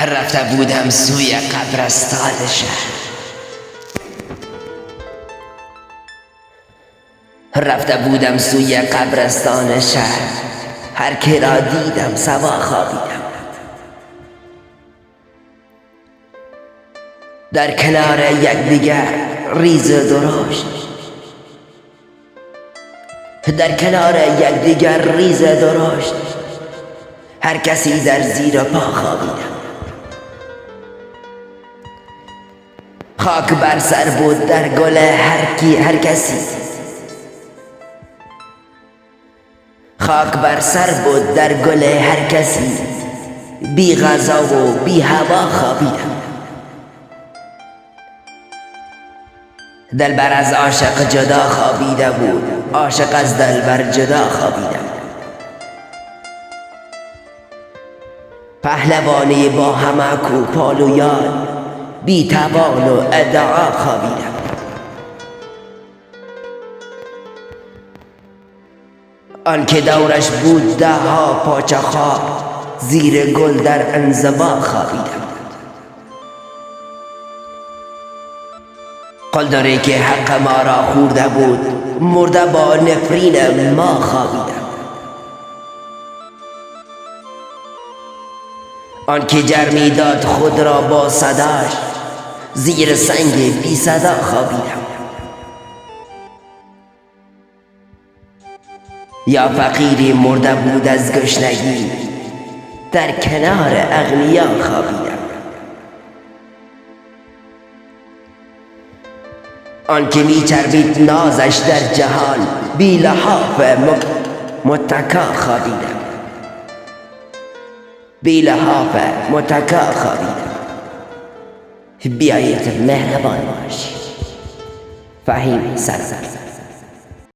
رفته بودم سوی قبرستان شهر، رفته بودم سوی قبرستان شهر. هر که را دیدم سوا خوابیدم. در کنار یکدیگر ریز درشت، در کنار یکدیگر ریز درشت، هر کسی در زیر پا خوابیدم. خاک بر سر بود در گل هر کسی، خاک بر سر بود در گل هر کسی. بی غذا و بی هوا خوابیدم. دلبر از عاشق جدا خوابیده بود، عاشق از دلبر جدا خوابیدم. پهلوانی با همه کوپال و یال، بی توان و ادعا خوابیدم. آن که دورش بود ده ها پاچه خواب، زیر گل در انزوا خوابیدم. قلدری که حق ما را خورده بود، مرده با نفرین ما خوابیدم. آن که جرمی داد خود را با صداش، زیر سنگ بی صدا خوابیدم. یا فقیری مرده بود از گشنگی، در کنار اغنیا خوابیدم. آن که می چربید نازش در جهان، بی لحاف متکا خوابیدم. بی لحاف متکا خوابیدم. بیایید مهربان باشید. فهیم سرزر.